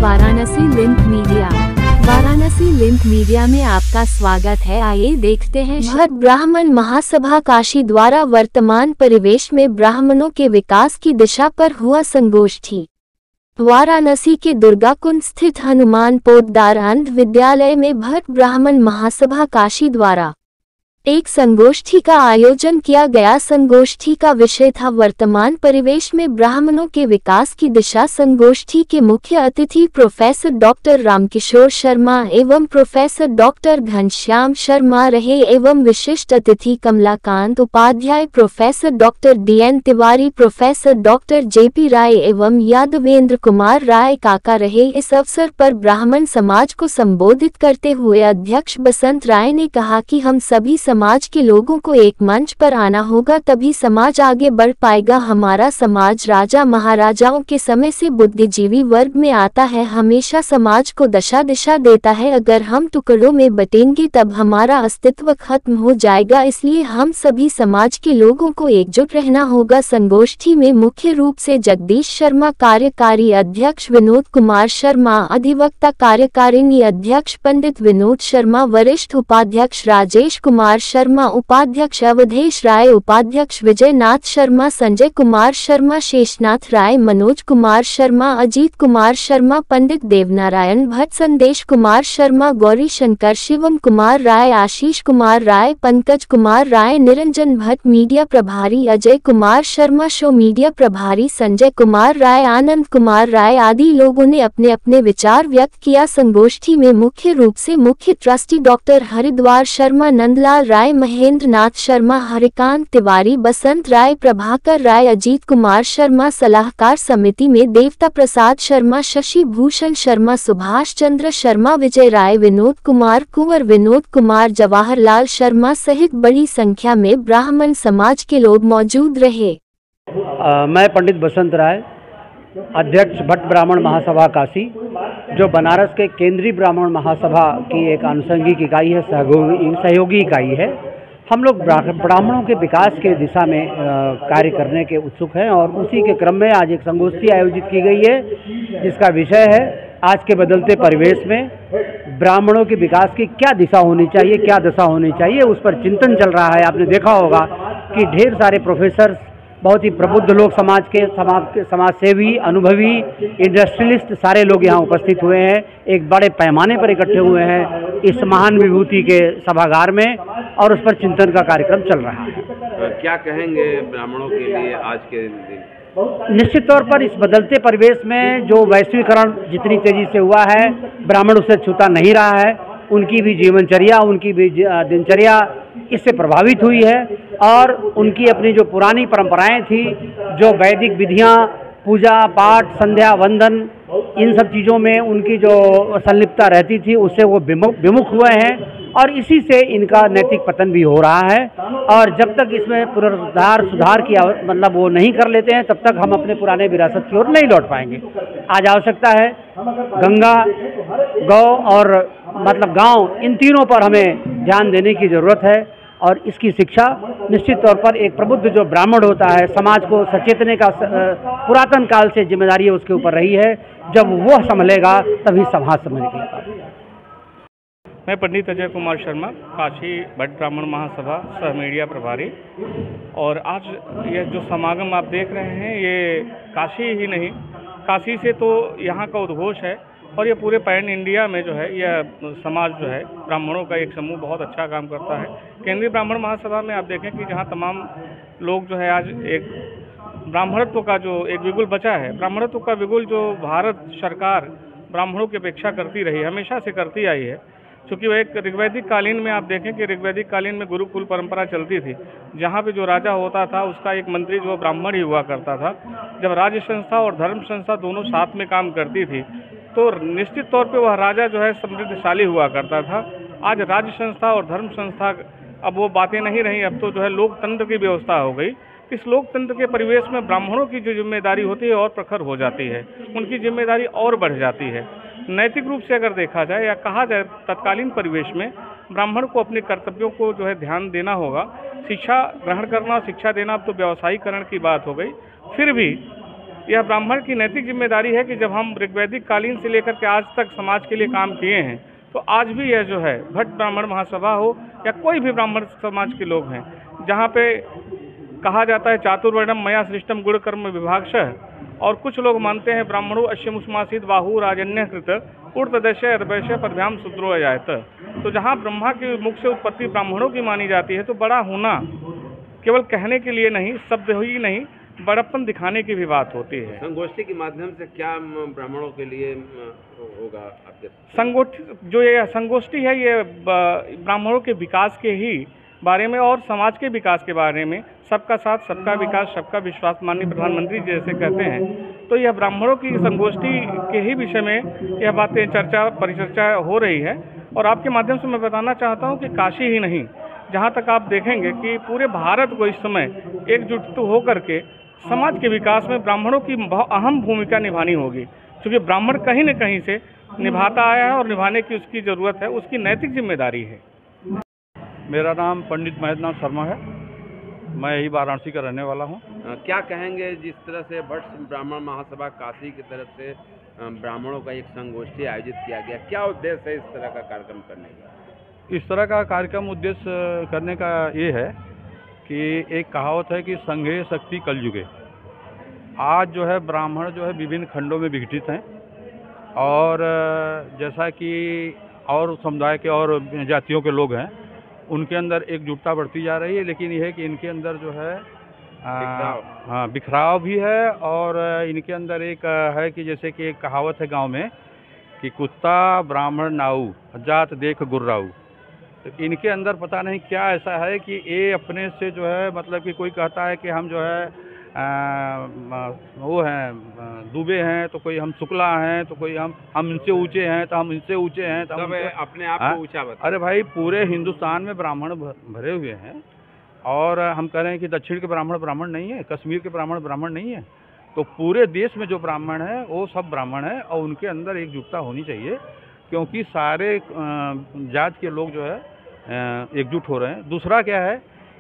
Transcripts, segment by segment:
Varanasi link media. Varanasi link media में आपका स्वागत है। आइए देखते हैं। भट्ट ब्राह्मण महासभा काशी द्वारा वर्तमान परिवेश में ब्राह्मणों के विकास की दिशा पर हुआ संगोष्ठी। वाराणसी के दुर्गाकुंड स्थित हनुमान पोद्दार अंध विद्यालय में भट्ट ब्राह्मण महासभा काशी द्वारा एक संगोष्ठी का आयोजन किया गया। संगोष्ठी का विषय था वर्तमान परिवेश में ब्राह्मणों के विकास की दिशा। संगोष्ठी के मुख्य अतिथि प्रोफेसर डॉक्टर रामकिशोर शर्मा एवं प्रोफेसर डॉक्टर घनश्याम शर्मा रहे एवं विशिष्ट अतिथि Kamalakant Upadhyay, professor doctor DN Tiwari, professor doctor JP Rai एवं यादवेंद्र कुमार राय काका रहे। इस अवसर पर ब्राह्मण समाज को संबोधित करते हुए अध्यक्ष बसंत राय ने कहा कि हम सभी समाज के लोगों को एक मंच पर आना होगा, तभी समाज आगे बढ़ पाएगा। हमारा समाज राजा महाराजाओं के समय से बुद्धिजीवी वर्ग में आता है, हमेशा समाज को दशा दिशा देता है। अगर हम टुकड़ों में बटेंगे तब हमारा अस्तित्व खत्म हो जाएगा, इसलिए हम सभी समाज के लोगों को एकजुट रहना होगा। संगोष्ठी में मुख्य रूप से जगदीश शर्मा, कार्यकारी अध्यक्ष विनोद कुमार शर्मा, अधिवक्ता कार्यकारिणी अध्यक्ष पंडित विनोद शर्मा, वरिष्ठ उपाध्यक्ष राजेश कुमार शर्मा, उपाध्यक्ष अवधेश राय, उपाध्यक्ष विजय नाथ शर्मा, संजय कुमार शर्मा, शेषनाथ राय, मनोज कुमार शर्मा, अजीत कुमार शर्मा, पंडित देवनारायण भट्ट, संदेश कुमार शर्मा, गौरी शंकर, शिवम कुमार राय, आशीष कुमार राय, पंकज कुमार राय, निरंजन भट्ट, मीडिया प्रभारी अजय कुमार शर्मा, शो मीडिया प्रभारी संजय कुमार राय, आनंद कुमार राय आदि लोगों ने अपने अपने विचार व्यक्त किया। संगोष्ठी में मुख्य रूप से मुख्य ट्रस्टी डॉक्टर हरिद्वार शर्मा, नंदलाल राय, महेंद्र नाथ शर्मा, हरिकांत तिवारी, बसंत राय, प्रभाकर राय, अजीत कुमार शर्मा, सलाहकार समिति में देवता प्रसाद शर्मा, शशि भूषण शर्मा, सुभाष चंद्र शर्मा, विजय राय, विनोद कुमार, कुंवर विनोद कुमार, जवाहरलाल शर्मा सहित बड़ी संख्या में ब्राह्मण समाज के लोग मौजूद रहे। मैं पंडित बसंत राय, अध्यक्ष भट्ट ब्राह्मण महासभा काशी, जो बनारस के केंद्रीय ब्राह्मण महासभा की एक आनुषंगिक इकाई है, सहयोगी इकाई है। हम लोग ब्राह्मणों के विकास के दिशा में कार्य करने के उत्सुक हैं और उसी के क्रम में आज एक संगोष्ठी आयोजित की गई है, जिसका विषय है आज के बदलते परिवेश में ब्राह्मणों के विकास की क्या दिशा होनी चाहिए, क्या दशा होनी चाहिए, उस पर चिंतन चल रहा है। आपने देखा होगा कि ढेर सारे प्रोफेसर, बहुत ही प्रबुद्ध लोग, समाज सेवी, अनुभवी, इंडस्ट्रियलिस्ट सारे लोग यहाँ उपस्थित हुए हैं, एक बड़े पैमाने पर इकट्ठे हुए हैं इस महान विभूति के सभागार में और उस पर चिंतन का कार्यक्रम चल रहा है। क्या कहेंगे ब्राह्मणों के लिए आज के दिन? निश्चित तौर पर इस बदलते परिवेश में जो वैश्वीकरण जितनी तेजी से हुआ है, ब्राह्मण उसे छूता नहीं रहा है। उनकी भी जीवनचर्या, उनकी भी दिनचर्या इससे प्रभावित हुई है और उनकी अपनी जो पुरानी परंपराएं थी, जो वैदिक विधियां, पूजा पाठ, संध्या वंदन, इन सब चीज़ों में उनकी जो संलिप्तता रहती थी, उससे वो विमुख हुए हैं और इसी से इनका नैतिक पतन भी हो रहा है। और जब तक इसमें सुधार की मतलब वो नहीं कर लेते हैं, तब तक हम अपने पुराने विरासत की ओर नहीं लौट पाएंगे। आज आवश्यकता है गंगा, गौ और मतलब गांव, इन तीनों पर हमें ध्यान देने की ज़रूरत है और इसकी शिक्षा निश्चित तौर पर एक प्रबुद्ध जो ब्राह्मण होता है, समाज को सचेतने का पुरातन काल से जिम्मेदारी उसके ऊपर रही है। जब वो संभलेगा तभी समाज संभलेगा। मैं पंडित अजय कुमार शर्मा, काशी भट्ट ब्राह्मण महासभा सह मीडिया प्रभारी। और आज यह जो समागम आप देख रहे हैं, ये काशी ही नहीं, काशी से तो यहाँ का उद्घोष है और ये पूरे पैन इंडिया में जो है यह समाज जो है ब्राह्मणों का एक समूह बहुत अच्छा काम करता है। केंद्रीय ब्राह्मण महासभा में आप देखें कि जहाँ तमाम लोग जो है आज एक ब्राह्मणत्व का जो एक बिगुल बचा है, ब्राह्मणत्व का बिगुल जो भारत सरकार ब्राह्मणों की अपेक्षा करती रही, हमेशा से करती आई है। चूँकि वह एक ऋग्वैदिक कालीन में आप देखें कि ऋग्वैदिक कालीन में गुरुकुल परंपरा चलती थी, जहाँ पे जो राजा होता था उसका एक मंत्री जो ब्राह्मण ही हुआ करता था। जब राज्य संस्था और धर्म संस्था दोनों साथ में काम करती थी तो निश्चित तौर पे वह राजा जो है समृद्धशाली हुआ करता था। आज राज्य संस्था और धर्म संस्था, अब वो बातें नहीं रही, अब तो जो है लोकतंत्र की व्यवस्था हो गई। इस लोकतंत्र के परिवेश में ब्राह्मणों की जो जिम्मेदारी होती है और प्रखर हो जाती है, उनकी जिम्मेदारी और बढ़ जाती है। नैतिक रूप से अगर देखा जाए या कहा जाए, तत्कालीन परिवेश में ब्राह्मण को अपने कर्तव्यों को जो है ध्यान देना होगा। शिक्षा ग्रहण करना, शिक्षा देना अब तो व्यवसायीकरण की बात हो गई। फिर भी यह ब्राह्मण की नैतिक जिम्मेदारी है कि जब हम ऋग्वैदिक कालीन से लेकर के आज तक समाज के लिए काम किए हैं, तो आज भी यह जो है भट्ट ब्राह्मण महासभा हो या कोई भी ब्राह्मण समाज के लोग हैं, जहाँ पे कहा जाता है चातुर्वर्णम मया सृष्टम गुण कर्म विभागशः, और कुछ लोग मानते हैं ब्राह्मणों अश्यमुष्मासीत बाहु राजन्य कृत उर्तदशय अर्भयशय परभ्याम शूद्रो अजायत। तो जहाँ ब्रह्मा की मुख से उत्पत्ति ब्राह्मणों की मानी जाती है, तो बड़ा होना केवल कहने के लिए नहीं, शब्द ही नहीं, बड़प्पन दिखाने की भी बात होती है। संगोष्ठी के माध्यम से क्या ब्राह्मणों के लिए होगा आपके? संगोष्ठी है, ये ब्राह्मणों के विकास के ही बारे में और समाज के विकास के बारे में, सबका साथ सबका विकास सबका विश्वास माननीय प्रधानमंत्री जैसे कहते हैं, तो यह ब्राह्मणों की संगोष्ठी के ही विषय में यह बातें चर्चा परिचर्चा हो रही है। और आपके माध्यम से मैं बताना चाहता हूं कि काशी ही नहीं, जहां तक आप देखेंगे कि पूरे भारत को इस समय एकजुट होकर के समाज के विकास में ब्राह्मणों की अहम भूमिका निभानी होगी, क्योंकि ब्राह्मण कहीं न कहीं से निभाता आया है और निभाने की उसकी ज़रूरत है, उसकी नैतिक जिम्मेदारी है। मेरा नाम पंडित महेंद्र नाथ शर्मा है, मैं यही वाराणसी का रहने वाला हूँ। क्या कहेंगे जिस तरह से भट्ट ब्राह्मण महासभा काशी की तरफ से ब्राह्मणों का एक संगोष्ठी आयोजित किया गया, क्या उद्देश्य है इस तरह का कार्यक्रम करने का? इस तरह का कार्यक्रम उद्देश्य करने का ये है कि एक कहावत है कि संघे शक्ति कलयुगे। आज जो है ब्राह्मण जो है विभिन्न खंडों में विघटित हैं, और जैसा कि और समुदाय के और जातियों के लोग हैं, उनके अंदर एकजुटता बढ़ती जा रही है, लेकिन यह है कि इनके अंदर जो है बिखराव भी है। और इनके अंदर एक है कि जैसे कि एक कहावत है गांव में कि कुत्ता ब्राह्मण नाऊ जात देख गुर्राऊ। तो इनके अंदर पता नहीं क्या ऐसा है कि ये अपने से जो है, मतलब कि कोई कहता है कि हम जो है वो हैं दुबे हैं, तो कोई हम शुक्ला हैं, तो कोई हम इनसे ऊंचे हैं, तो हम इनसे ऊंचे हैं, तो हम अपने आप को ऊंचा बता। अरे भाई, पूरे हिंदुस्तान में ब्राह्मण भरे हुए हैं, और हम कह रहे हैं कि दक्षिण के ब्राह्मण नहीं है, कश्मीर के ब्राह्मण नहीं है, तो पूरे देश में जो ब्राह्मण है वो सब ब्राह्मण है, और उनके अंदर एकजुटता होनी चाहिए, क्योंकि सारे जात के लोग जो है एकजुट हो रहे हैं। दूसरा क्या है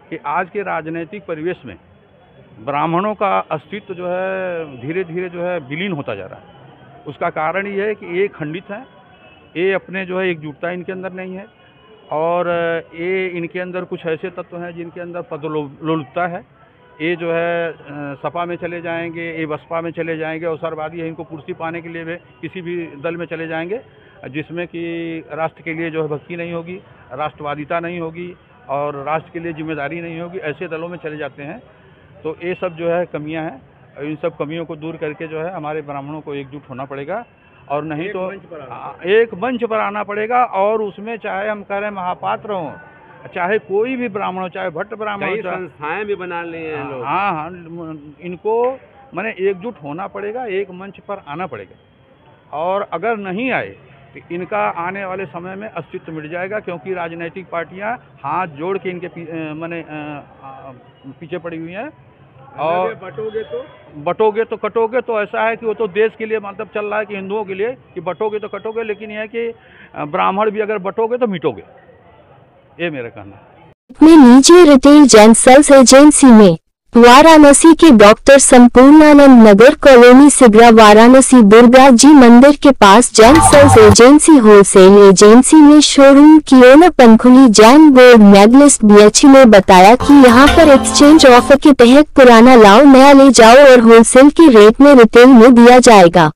कि आज के राजनीतिक परिवेश में ब्राह्मणों का अस्तित्व जो है धीरे धीरे जो है विलीन होता जा रहा है। उसका कारण ये है कि ये खंडित हैं, ये अपने जो है एकजुटता इनके अंदर नहीं है, और ये इनके अंदर कुछ ऐसे तत्व हैं जिनके अंदर पदलोलुपता है। ये जो है सपा में चले जाएंगे, ये बसपा में चले जाएंगे, अवसरवादी है, इनको कुर्सी पाने के लिए वे किसी भी दल में चले जाएंगे जिसमें कि राष्ट्र के लिए जो है भक्ति नहीं होगी, राष्ट्रवादिता नहीं होगी, और राष्ट्र के लिए जिम्मेदारी नहीं होगी, ऐसे दलों में चले जाते हैं। तो ये सब जो है कमियां हैं, इन सब कमियों को दूर करके जो है हमारे ब्राह्मणों को एकजुट होना पड़ेगा, और नहीं तो एक मंच पर आना पड़ेगा। और उसमें चाहे हम कह रहे हैं महापात्र हों, चाहे कोई भी ब्राह्मण हो, चाहे भट्ट ब्राह्मण हो, संस्थाएं भी बना ली हैं लोग। हाँ, इनको माने एकजुट होना पड़ेगा, एक मंच पर आना पड़ेगा। और अगर नहीं आए तो इनका आने वाले समय में अस्तित्व मिट जाएगा, क्योंकि राजनीतिक पार्टियां हाथ जोड़ के इनके पीछे पड़ी हुई हैं। और बटोगे तो कटोगे, तो ऐसा है कि वो तो देश के लिए मतलब चल रहा है कि हिंदुओं के लिए कि बटोगे तो कटोगे, लेकिन यह है कि ब्राह्मण भी अगर बटोगे तो मिटोगे, ये मेरा कहना है। अपने निजी रिटेल जैन सेल्स एजेंसी में वाराणसी के डॉक्टर संपूर्णानंद नगर कॉलोनी सिगरा वाराणसी दुर्गा जी मंदिर के पास Jain sales agency wholesale agency में शोरूम की owner Pankhuli Jain board medalist BHU ने बताया कि यहां पर एक्सचेंज ऑफर के तहत पुराना लाओ नया ले जाओ और होलसेल के रेट में रिटेल में दिया जाएगा।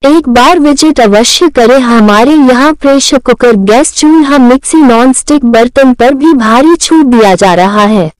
एक बार विजिट अवश्य करें। हमारे यहाँ प्रेशर कुकर, गैस चूल्हा, मिक्सी, नॉन स्टिक बर्तन पर भी भारी छूट दिया जा रहा है।